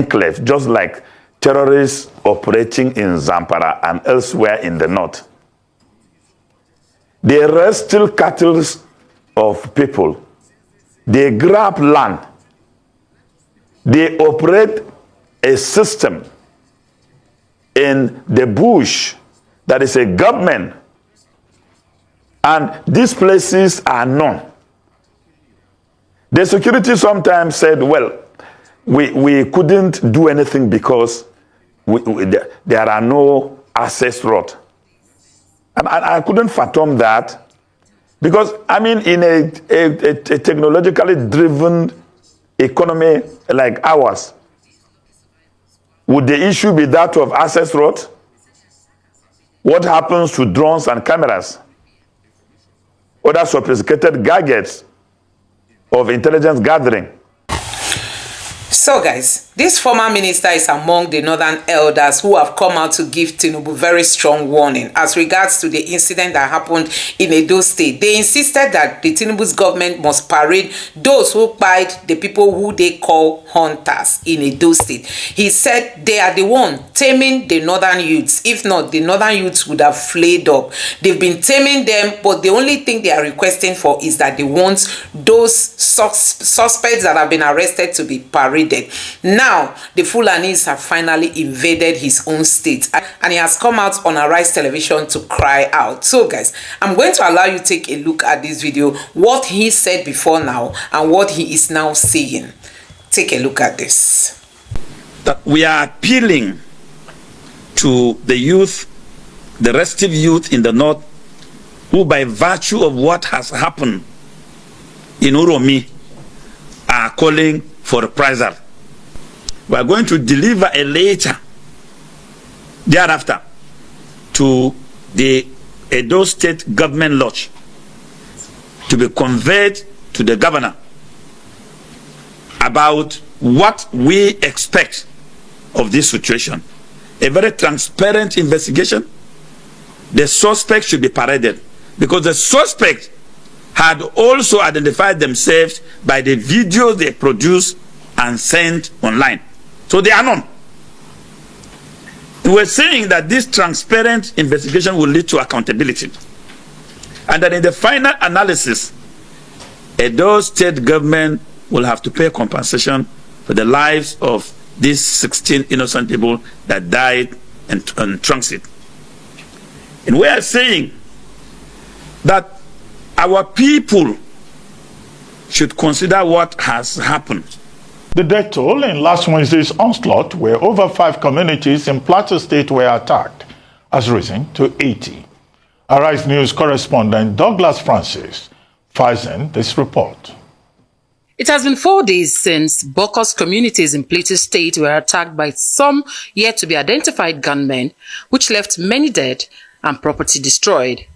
enclave, just like terrorists operating in Zamfara and elsewhere in the north. They arrest still cattle of people. They grab land. They operate a system in the bush that is a government. And these places are known. The security sometimes said, well, we couldn't do anything because there are no access roads. And I couldn't fathom that because, I mean, in a technologically driven economy like ours, would the issue be that of access roads? What happens to drones and cameras? Other sophisticated gadgets of intelligence gathering? So guys, this former minister is among the northern elders who have come out to give Tinubu very strong warning as regards to the incident that happened in Edo State. They insisted that the Tinubu's government must parade those who fight the people who they call hunters in Edo State. He said they are the one taming the northern youths. If not, the northern youths would have flayed up. They've been taming them, but the only thing they are requesting for is that they want those suspects that have been arrested to be paraded. Now, the Fulanis have finally invaded his own state and he has come out on Arise Television to cry out. So guys, I'm going to allow you to take a look at this video, what he said before now and what he is now saying. Take a look at this. That we are appealing to the youth, the restive youth in the north, who by virtue of what has happened in Uromi are calling for reprisal. We are going to deliver a letter thereafter to the Edo State Government Lodge to be conveyed to the governor about what we expect of this situation. A very transparent investigation. The suspect should be paraded because the suspect had also identified themselves by the videos they produced and sent online. So they are known. We were saying that this transparent investigation will lead to accountability. And that in the final analysis, Edo State government will have to pay compensation for the lives of these 16 innocent people that died in transit. And we are saying that our people should consider what has happened. The death toll in last Wednesday's onslaught, where over 5 communities in Plateau State were attacked, has risen to 80. Arise News correspondent Douglas Francis files in this report. It has been 4 days since Bokos communities in Plateau State were attacked by some yet-to-be-identified gunmen, which left many dead and property destroyed.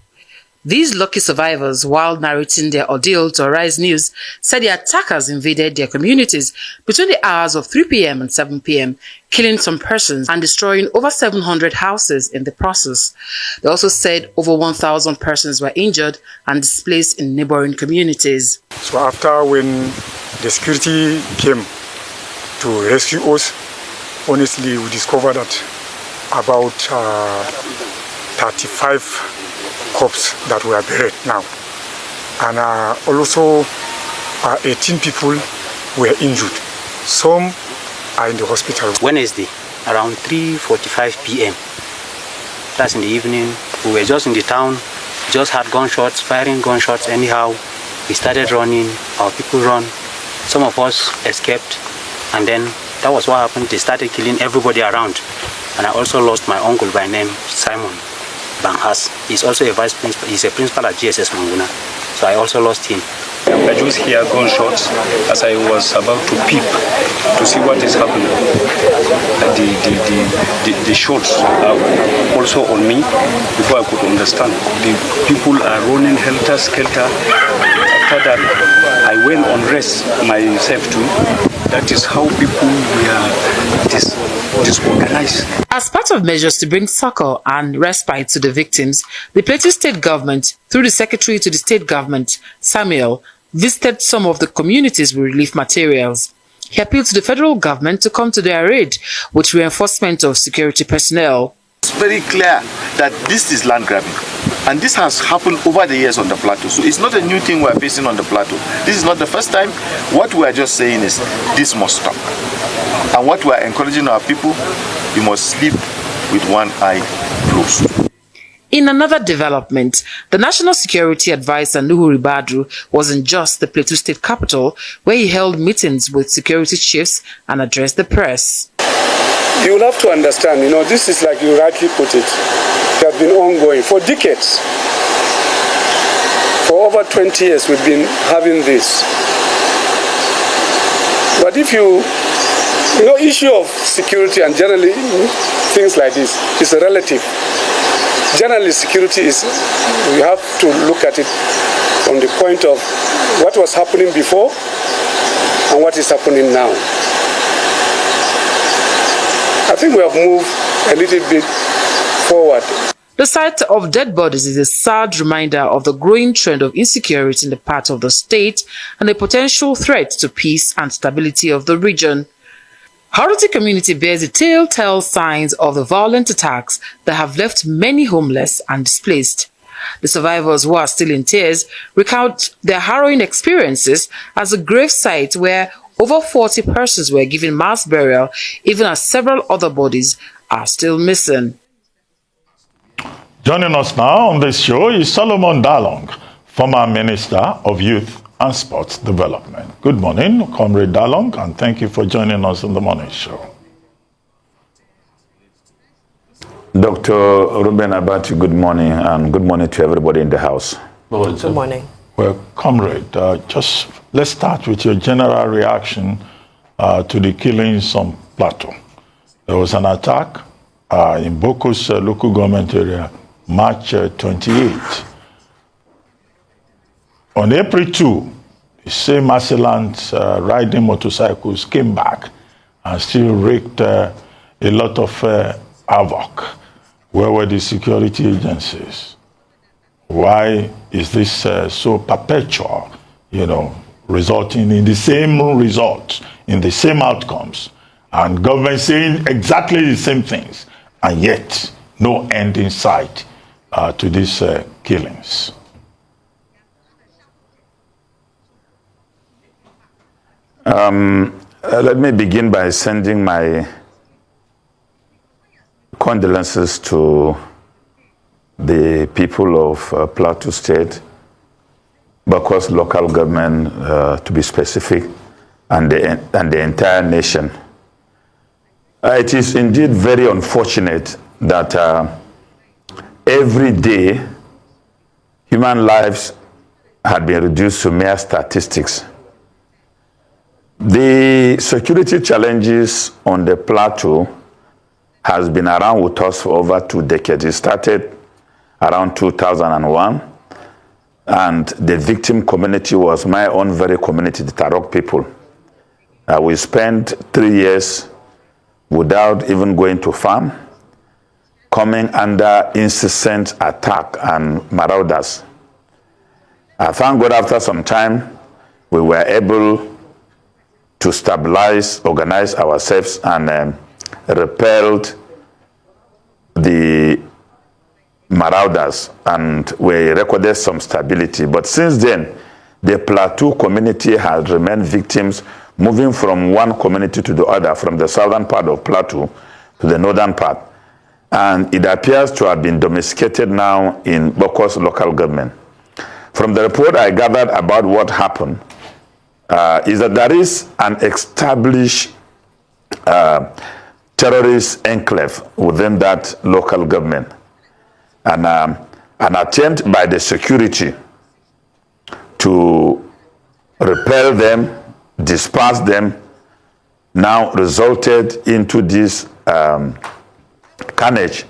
These lucky survivors, while narrating their ordeal to Arise News, said the attackers invaded their communities between the hours of 3 p.m. and 7 p.m., killing some persons and destroying over 700 houses in the process. They also said over 1,000 persons were injured and displaced in neighboring communities. So after when the security came to rescue us, honestly we discovered that about 35 corpses that were buried now, and also 18 people were injured. Some are in the hospital. Wednesday around 3:45 p.m. that's in the evening, we were just in the town, just had gunshots, firing gunshots anyhow. We started running, our people run, some of us escaped, and then that was what happened. They started killing everybody around. And I also lost my uncle by name Simon Banghas. He's also a vice principal, he's a principal at GSS Manguna. So I also lost him. I just hear gunshots as I was about to peep to see what is happening. The shots are also on me before I could understand. The people are running helter-skelter. After that, I went on rest myself too. That is how people were disorganized. As part of measures to bring succor and respite to the victims, the Plateau State government, through the Secretary to the State government, Samuel, visited some of the communities with relief materials. He appealed to the federal government to come to their aid with reinforcement of security personnel. It's very clear that this is land grabbing, and this has happened over the years on the Plateau. So it's not a new thing we're facing on the Plateau. This is not the first time. What we are just saying is this must stop. And what we are encouraging our people, you must sleep with one eye closed. In another development, the National Security Advisor Nuhu Ribadu was in Jos, the Plateau State capital, where he held meetings with security chiefs and addressed the press. You will have to understand, this is like you rightly put it. It has been ongoing for decades. For over 20 years we've been having this. But if issue of security and generally things like this is relative. Generally security is, we have to look at it from the point of what was happening before and what is happening now. I think we have moved a little bit forward. The sight of dead bodies is a sad reminder of the growing trend of insecurity in the part of the state and a potential threat to peace and stability of the region. Haroti community bears the telltale signs of the violent attacks that have left many homeless and displaced. The survivors, who are still in tears, recount their harrowing experiences as a grave site where over 40 persons were given mass burial, even as several other bodies are still missing. Joining us now on this show is Solomon Dalong, former Minister of Youth and Sports Development. Good morning, Comrade Dalong, and thank you for joining us on the morning show. Dr. Ruben Abati, good morning, and good morning to everybody in the house. Good morning. Well, Comrade, just let's start with your general reaction to the killings on Plateau. There was an attack in Boko's local government area, March 28. On April 2, the same assailants riding motorcycles came back and still wreaked a lot of havoc. Where were the security agencies? Why is this so perpetual, resulting in the same results, in the same outcomes, and government saying exactly the same things, and yet no end in sight to these killings? Let me begin by sending my condolences to the people of Plateau State, Bokos local government, to be specific, and the entire nation. It is indeed very unfortunate that every day human lives had been reduced to mere statistics. The security challenges on the Plateau has been around with us for over 2 decades. It started around 2001, and the victim community was my own very community, the Tarok people. We spent 3 years without even going to farm, coming under incessant attack and marauders. Thank God after some time, we were able to stabilize, organize ourselves, and repelled the marauders, and we recorded some stability. But since then, the Plateau community has remained victims, moving from one community to the other, from the southern part of Plateau to the northern part. And it appears to have been domesticated now in Bokos local government. From the report I gathered about what happened, is that there is an established terrorist enclave within that local government. And an attempt by the security to repel them, disperse them, now resulted into this carnage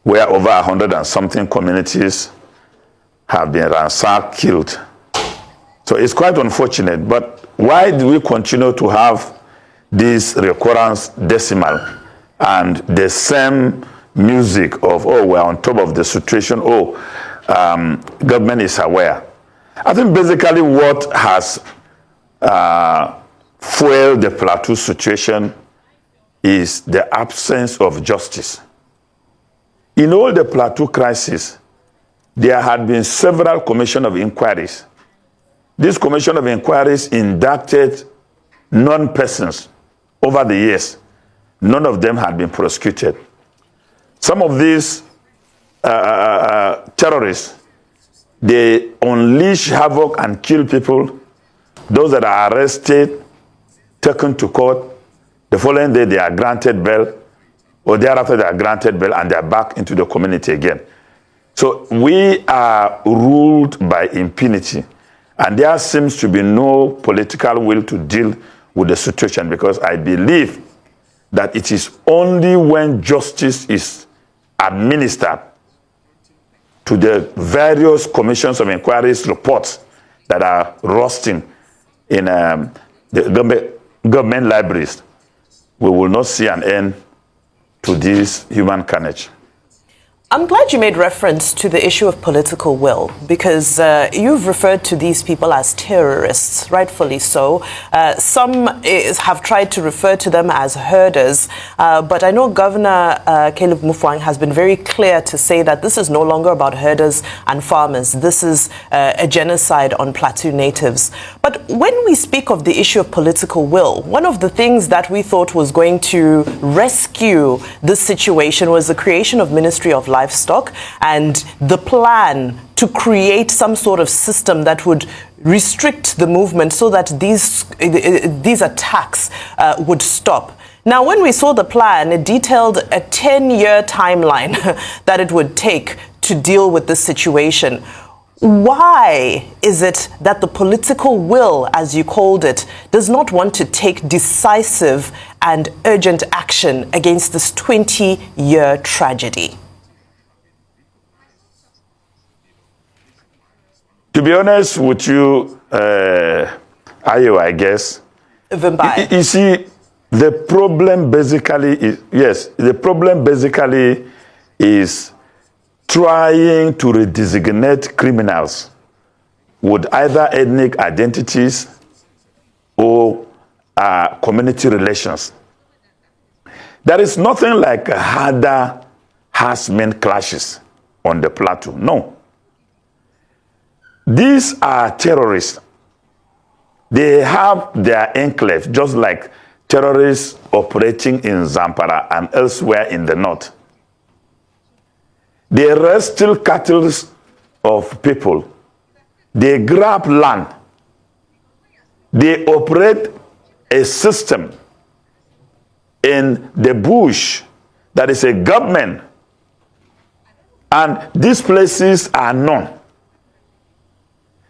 where over 100 and something communities have been ransacked, killed. So it's quite unfortunate, but why do we continue to have this recurrence decimal and the same music of, oh, we're on top of the situation, oh, government is aware? I think basically what has fuel the Plateau situation is the absence of justice. In all the Plateau crisis, there had been several commission of inquiries. This commission of inquiries inducted non-persons over the years. None of them had been prosecuted. Some of these terrorists, they unleash havoc and kill people. Those that are arrested, taken to court, the following day they are granted bail, or thereafter they are granted bail and they are back into the community again. So we are ruled by impunity, and there seems to be no political will to deal with the situation, because I believe that it is only when justice is administered to the various commissions of inquiries reports that are rusting in the government libraries, we will not see an end to this human carnage. I'm glad you made reference to the issue of political will, because you've referred to these people as terrorists, rightfully so. Some have tried to refer to them as herders, but I know Governor Caleb Mufwang has been very clear to say that this is no longer about herders and farmers. This is a genocide on Plateau natives. But when we speak of the issue of political will, one of the things that we thought was going to rescue this situation was the creation of Ministry of Livestock and the plan to create some sort of system that would restrict the movement so that these attacks would stop. Now, when we saw the plan, it detailed a 10-year timeline that it would take to deal with this situation. Why is it that the political will, as you called it, does not want to take decisive and urgent action against this 20-year tragedy? To be honest with you, Ayo, I guess, you see, the problem basically is trying to redesignate criminals with either ethnic identities or community relations. There is nothing like harder herdsmen clashes on the Plateau. No. These are terrorists. They have their enclave, just like terrorists operating in Zamfara and elsewhere in the north. They steal cattle of people. They grab land. They operate a system in the bush that is a government. And these places are known.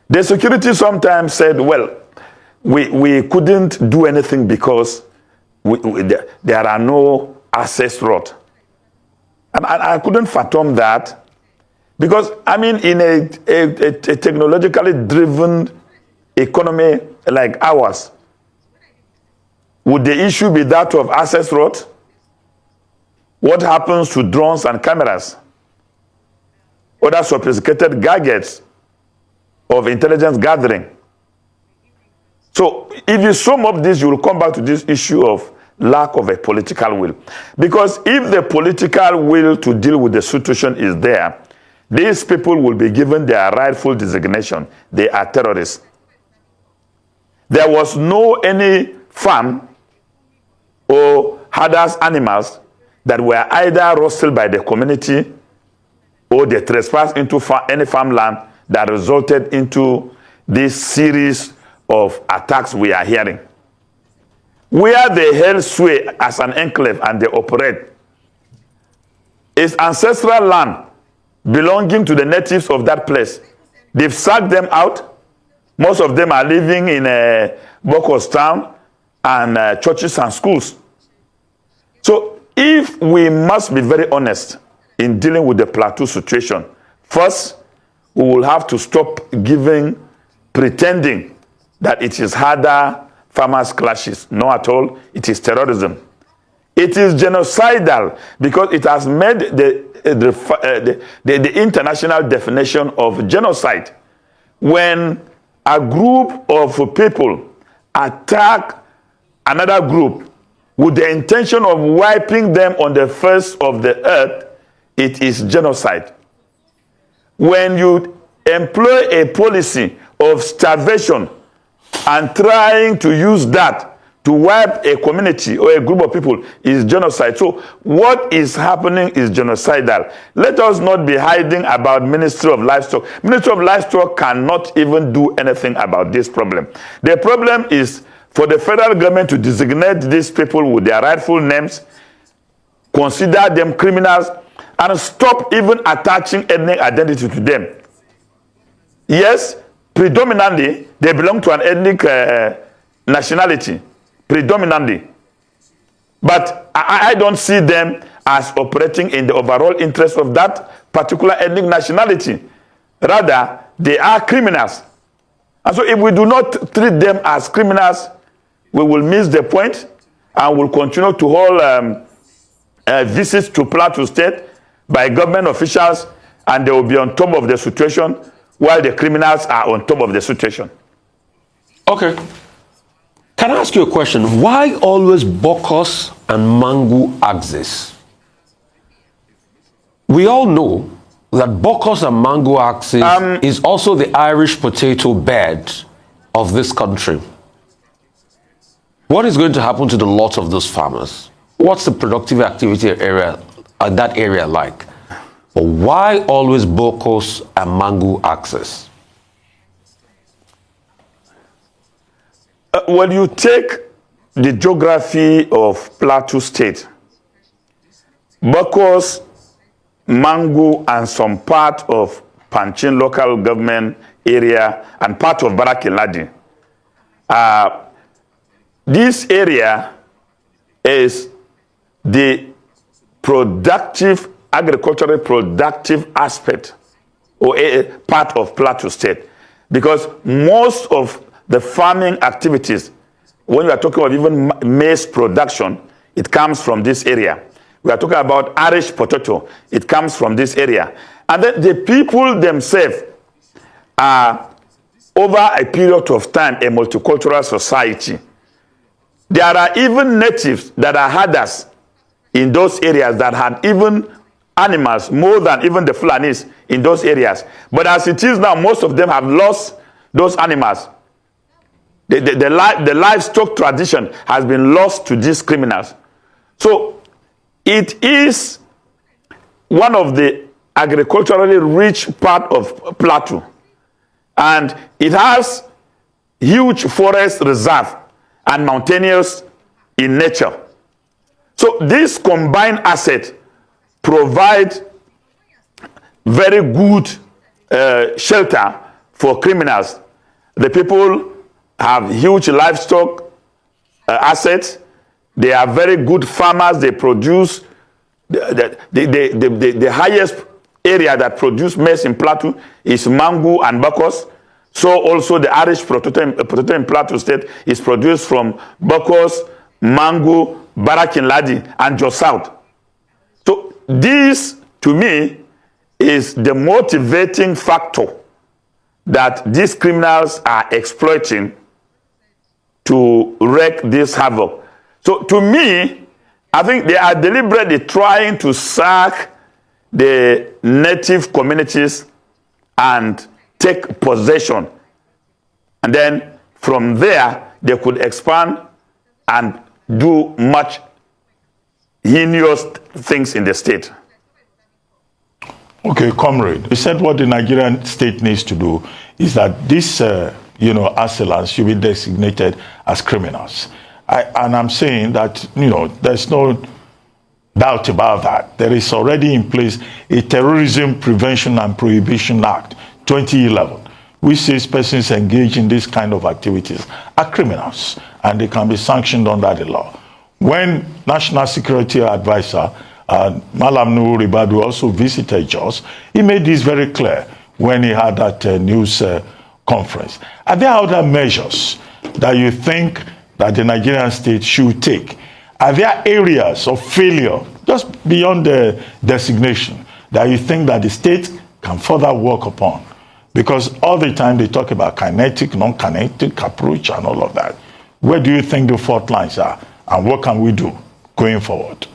The security sometimes said, well, we couldn't do anything because there are no access roads. And I couldn't fathom that, because, I mean, in a technologically driven economy like ours, would the issue be that of access roads? What happens to drones and cameras? Other sophisticated gadgets of intelligence gathering? So if you sum up this, you will come back to this issue of lack of a political will. Because if the political will to deal with the situation is there, these people will be given their rightful designation. They are terrorists. There was no any farm or herders animals that were either rustled by the community or they trespassed into any farmland that resulted into this series of attacks we are hearing. Where they held sway as an enclave and they operate is ancestral land belonging to the natives of that place. They've sacked them out. Most of them are living in Bokos town and churches and schools. So if we must be very honest in dealing with the Plateau situation, first, we will have to stop pretending that it is harder farmers' clashes. No, at all. It is terrorism. It is genocidal because it has made the international definition of genocide. When a group of people attack another group with the intention of wiping them on the face of the earth, it is genocide. When you employ a policy of starvation and trying to use that to wipe a community or a group of people is genocide. So what is happening is genocidal. Let us not be hiding about Ministry of Livestock. Ministry of Livestock cannot even do anything about this problem. The problem is for the federal government to designate these people with their rightful names, consider them criminals, and stop even attaching ethnic identity to them. Yes, predominantly, they belong to an ethnic nationality. Predominantly. But I don't see them as operating in the overall interest of that particular ethnic nationality. Rather, they are criminals. And so if we do not treat them as criminals, we will miss the point and will continue to hold visits to Plateau State by government officials, and they will be on top of the situation while the criminals are on top of the situation. Okay. Can I ask you a question? Why always Bokos and Mangu axis? We all know that Bokos and Mangu axis is also the Irish potato bed of this country. What is going to happen to the lot of those farmers? What's the productive activity area, that area like? But why always Bokos and Mangu axis? When you take the geography of Plateau State, Bokos, Mangu, and some part of Panchin local government area and part of Barakinladi, this area is the productive, agriculturally productive aspect or a part of Plateau State, because most of the farming activities, when we are talking about even maize production, it comes from this area. We are talking about Irish potato, it comes from this area. And then the people themselves are, over a period of time, a multicultural society. There are even natives that are herders in those areas that had even animals, more than even the Fulanis in those areas. But as it is now, most of them have lost those animals. The livestock tradition has been lost to these criminals. So it is one of the agriculturally rich part of Plateau. And it has huge forest reserve and mountainous in nature. So this combined asset provide very good shelter for criminals. The people have huge livestock assets. They are very good farmers. They produce the highest area that produce maize in Plateau is Mangu and Bokos. So also the Irish potato in Plateau State is produced from Bokos, Mangu, Barakinladi, and Jos South. So this, to me, is the motivating factor that these criminals are exploiting to wreak this havoc. So to me, I think they are deliberately trying to sack the native communities and take possession. And then from there, they could expand and do much heinous things in the state. Okay, comrade. You said what the Nigerian state needs to do is that these, assailants should be designated as criminals. And I'm saying that, there's no doubt about that. There is already in place a Terrorism Prevention and Prohibition Act, 2011, which says persons engaged in this kind of activities are criminals and they can be sanctioned under the law. When National Security Advisor Malam Nuhu Ribadu also visited Jos, he made this very clear when he had that news conference. Are there other measures that you think that the Nigerian state should take? Are there areas of failure, just beyond the designation, that you think that the state can further work upon? Because all the time they talk about kinetic, non-kinetic approach and all of that. Where do you think the fault lines are? And what can we do going forward?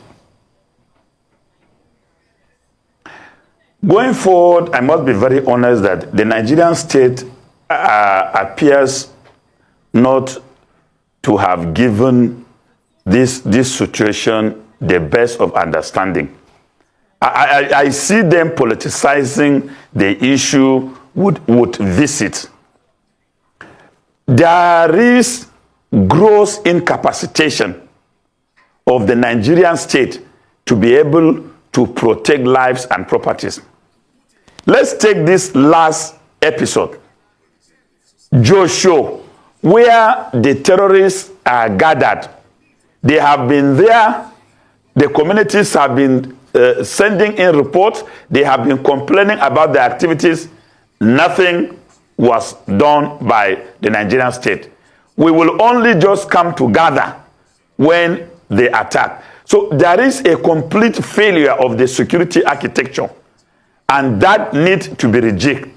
Going forward, I must be very honest that the Nigerian state appears not to have given this situation the best of understanding. I see them politicizing the issue with visit. There is gross incapacitation of the Nigerian state to be able to protect lives and properties. Let's take this last episode, Joshua, where the terrorists are gathered. They have been there. The communities have been sending in reports. They have been complaining about the activities. Nothing was done by the Nigerian state. We will only just come together when they attack. So there is a complete failure of the security architecture, and that needs to be rejected,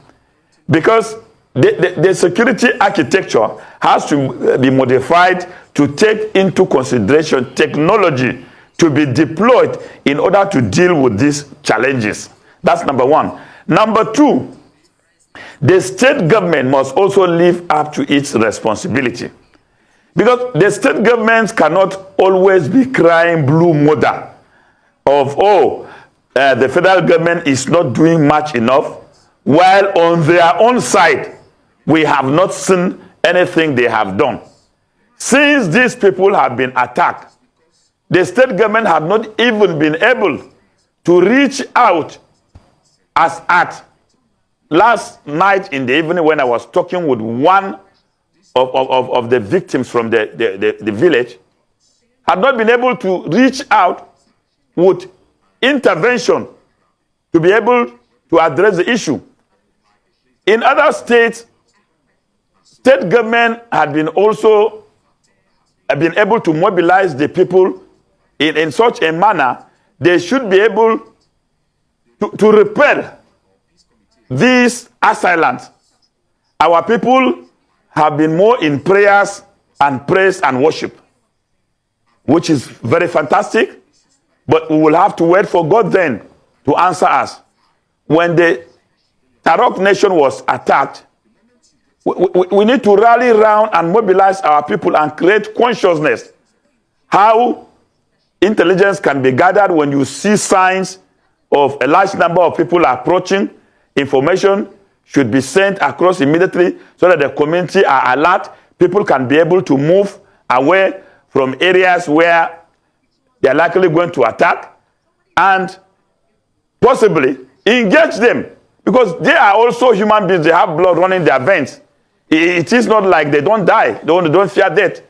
because the security architecture has to be modified to take into consideration technology to be deployed in order to deal with these challenges. That's number one. Number two, the state government must also live up to its responsibility, because the state governments cannot always be crying blue mother of, the federal government is not doing much enough, while on their own side, we have not seen anything they have done. Since these people have been attacked, the state government have not even been able to reach out. As at last night in the evening, when I was talking with one of the victims from the village, had not been able to reach out with intervention to be able to address the issue. In other states, state government had been also been able to mobilize the people in such a manner they should be able to repel these assailants. Our people have been more in prayers and praise and worship, which is very fantastic, but we will have to wait for God then to answer us. When the Tarok nation was attacked, we need to rally around and mobilize our people and create consciousness how intelligence can be gathered when you see signs of a large number of people approaching. Information should be sent across immediately so that the community are alert. People can be able to move away from areas where they are likely going to attack and possibly engage them, because they are also human beings. They have blood running their veins. It is not like they don't die. They don't fear death.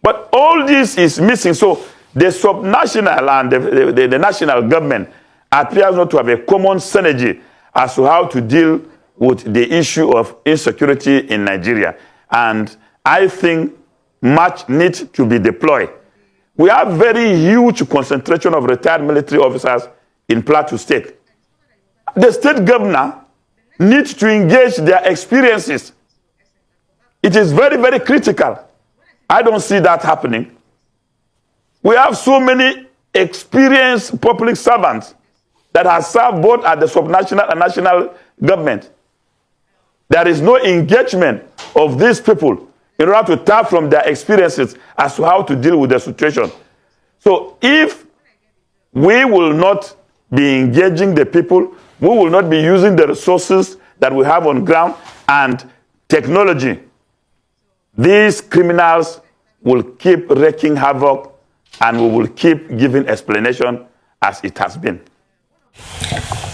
But all this is missing. So the subnational and the national government appears not to have a common synergy as to how to deal with the issue of insecurity in Nigeria. And I think much needs to be deployed. We have very huge concentration of retired military officers in Plateau State. The state governor needs to engage their experiences. It is very, very critical. I don't see that happening. We have so many experienced public servants that have served both at the subnational and national government. There is no engagement of these people in order to tap from their experiences as to how to deal with the situation. So if we will not be engaging the people, we will not be using the resources that we have on ground and technology, these criminals will keep wreaking havoc, and we will keep giving explanation as it has been.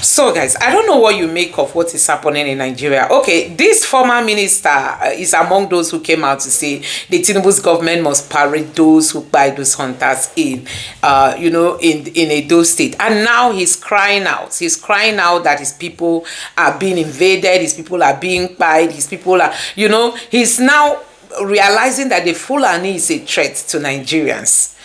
So guys, I don't know what you make of what is happening in Nigeria. Okay, this former minister is among those who came out to say the Tinubu's government must parade those who buy those hunters in Edo State. And now he's crying out. He's crying out that his people are being invaded, his people are being pied, his people are, he's now realizing that the Fulani is a threat to Nigerians.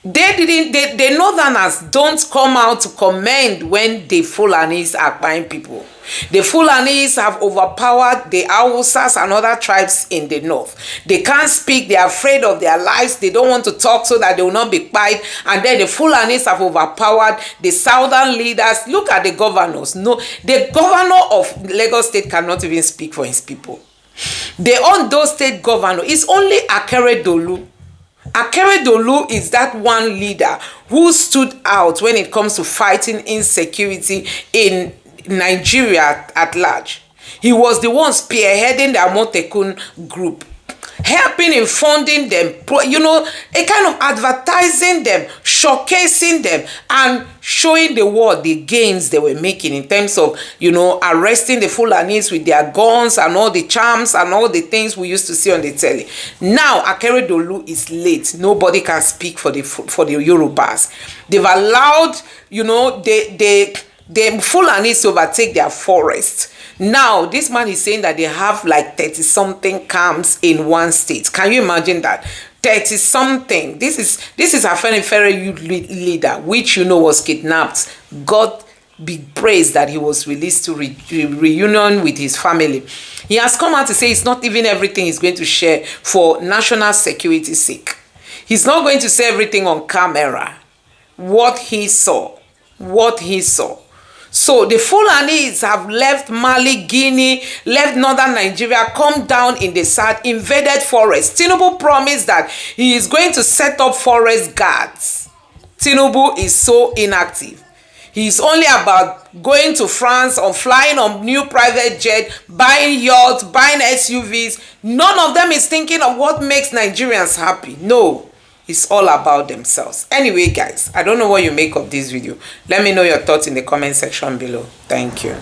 The Northerners don't come out to commend when the Fulanis are buying people. The Fulanis have overpowered the Hausas and other tribes in the north. They can't speak, they are afraid of their lives, they don't want to talk so that they will not be quiet. And then the Fulanis have overpowered the southern leaders. Look at the governors. No, the governor of Lagos State cannot even speak for his people. The Ondo State governor is only Akeredolu. Akeredolu is that one leader who stood out when it comes to fighting insecurity in Nigeria at large. He was the one spearheading the Amotekun group, helping in funding them, you know, a kind of advertising them, showcasing them, and showing the world the gains they were making in terms of, you know, arresting the Fulanis with their guns and all the charms and all the things we used to see on the telly. Now, Akeredolu is late. Nobody can speak for the Yorubas. They've allowed, you know, the Fulanis to overtake their forest. Now, this man is saying that they have like 30-something camps in one state. Can you imagine that? 30-something. This is a very youth leader, which you know was kidnapped. God be praised that he was released to reunion with his family. He has come out to say it's not even everything he's going to share for national security's sake. He's not going to say everything on camera. What he saw. So the Fulanis have left Mali, Guinea, left northern Nigeria, come down in the south, invaded forest. Tinubu promised that he is going to set up forest guards. Tinubu is so inactive. He's only about going to France or flying on new private jet, buying yachts, buying SUVs. None of them is thinking of what makes Nigerians happy. No. It's all about themselves. Anyway, guys, I don't know what you make of this video. Let me know your thoughts in the comment section below. Thank you.